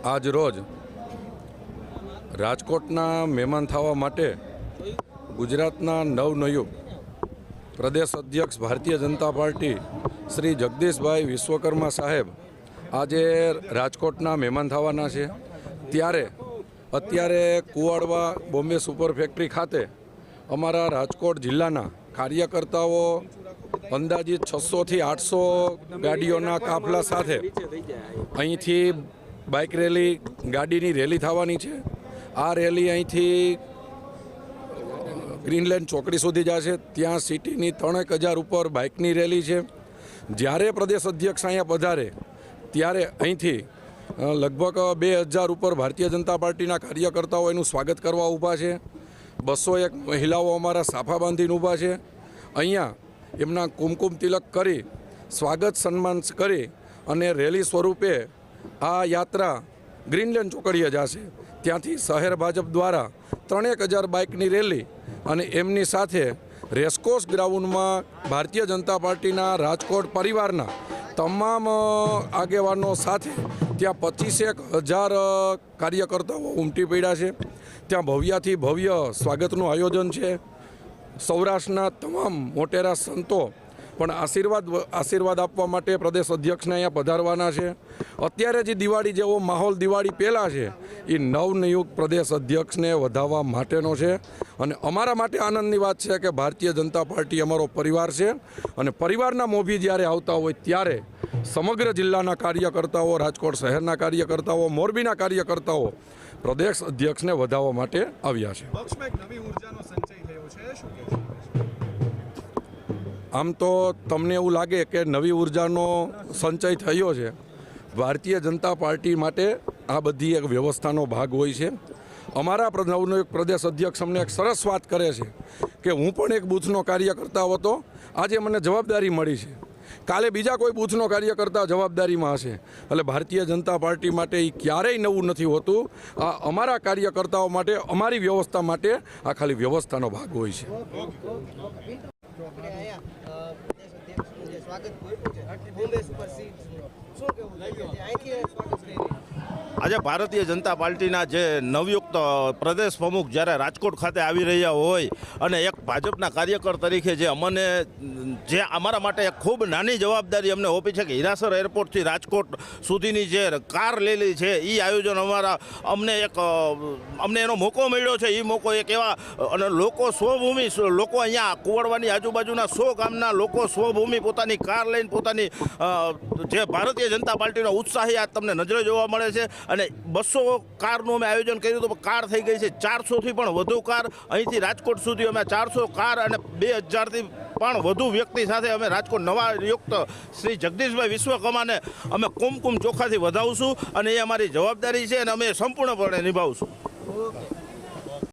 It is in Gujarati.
આજ રોજ રાજકોટના મહેમાન થવા માટે ગુજરાતના નવનિયુક્ત પ્રદેશ અધ્યક્ષ ભારતીય જનતા પાર્ટી શ્રી જગદીશભાઈ વિશ્વકર્મા સાહેબ આજે રાજકોટના મહેમાન થવાના છે। ત્યારે અત્યારે કુવાડવા બોમ્બે સુપર ફેક્ટરી ખાતે અમારા રાજકોટ જિલ્લાના કાર્યકર્તાઓ અંદાજિત 600થી 800 ગાડીઓના કાફલા સાથે અહીંથી બાઇક રેલી ગાડીની રેલી થવાની છે। આ રેલી અહીંથી ગ્રીનલેન્ડ ચોકડી સુધી જશે। ત્યાં સિટીની 3000 ઉપર બાઇકની રેલી છે। જ્યારે પ્રદેશ અધ્યક્ષ અહીંયા પધારે ત્યારે અહીંથી લગભગ 2000 ઉપર ભારતીય જનતા પાર્ટીના કાર્યકર્તાઓ એનું સ્વાગત કરવા ઊભા છે। 201 મહિલાઓ અમારા સાફા બાંધીને ઊભા છે। અહીંયા એમના કુમકુમ તિલક કરી સ્વાગત સન્માન કરી અને રેલી સ્વરૂપે આ યાત્રા ગ્રીનલેન્ડ ચોકડીએ જશે। ત્યાંથી શહેર ભાજપ દ્વારા 3000 બાઇકની રેલી અને એમની સાથે રેસકોર્સ ગ્રાઉન્ડમાં ભારતીય જનતા પાર્ટીના રાજકોટ પરિવારના તમામ આગેવાનો સાથે ત્યાં 25,000 કાર્યકર્તાઓ ઉમટી પડ્યા છે। ત્યાં ભવ્યાથી ભવ્ય સ્વાગતનું આયોજન છે। સૌરાષ્ટ્રના તમામ મોટેરા સંતો પણ આશીર્વાદ આપવા માટે પ્રદેશ અધ્યક્ષને અહીંયા પધારવાના છે। અત્યારે જે દિવાળી જેવો માહોલ દિવાળી પહેલાં છે એ નવનિયુક્ત પ્રદેશ અધ્યક્ષને વધાવવા માટેનો છે। અને અમારા માટે આનંદની વાત છે કે ભારતીય જનતા પાર્ટી અમારો પરિવાર છે અને પરિવારના મોભી જ્યારે આવતા હોય ત્યારે સમગ્ર જિલ્લાના કાર્યકર્તાઓ, રાજકોટ શહેરના કાર્યકર્તાઓ, મોરબીના કાર્યકર્તાઓ પ્રદેશ અધ્યક્ષને વધાવવા માટે આવ્યા છે। આમ તો તમને એવું લાગે કે નવી ઉર્જાનો સંચય થયો છે। ભારતીય જનતા પાર્ટી માટે આ બધી એક વ્યવસ્થાનો ભાગ હોય છે। અમારા નવનિયુક્ત પ્રદેશ અધ્યક્ષ અમને એક સરસ વાત કરે છે કે હું પણ એક બૂથનો કાર્યકર્તા હતો, આજે મને જવાબદારી મળી છે, કાલે બીજા કોઈ બૂથનો કાર્યકર્તા જવાબદારીમાં હશે। એટલે ભારતીય જનતા પાર્ટી માટે એ ક્યારેય નવું નથી હોતું। આ અમારા કાર્યકર્તાઓ માટે, અમારી વ્યવસ્થા માટે આ ખાલી વ્યવસ્થાનો ભાગ હોય છે। આજે ભારતીય જનતા પાર્ટીના જે નવયુક્ત પ્રદેશ પ્રમુખ જ્યારે રાજકોટ ખાતે આવી રહ્યા હોય અને એક ભાજપના કાર્યકર તરીકે જે અમને જે અમારા માટે એક ખૂબ નાની જવાબદારી અમને આપી છે કે હીરાસર એરપોર્ટથી રાજકોટ સુધીની જે કાર લેલી છે એ આયોજન અમને એનો મોકો મળ્યો છે। એ મોકો એક એવા અને લોકો સ્વભૂમિ લોકો અહીંયા કુવાડવાની આજુબાજુના 100 ગામના લોકો સ્વભૂમિ પોતાની કાર લઈને પોતાની જે ભારતીય જનતા પાર્ટીનો ઉત્સાહી આજ તમને નજરે જોવા મળે છે। અને 200 કારનું અમે આયોજન કર્યું હતું, કાર થઈ ગઈ છે 400થી પણ વધુ કાર। અહીંથી રાજકોટ સુધી અમે 400 કાર અને 2000થી પણ વધુ વ્યક્તિ સાથે અમે રાજકોટ નવા નિયુક્ત શ્રી જગદીશભાઈ વિશ્વકર્માને અમે કુમકુમ ચોખાથી વધાવશું અને એ અમારી જવાબદારી છે અને અમે સંપૂર્ણપણે નિભાવશું।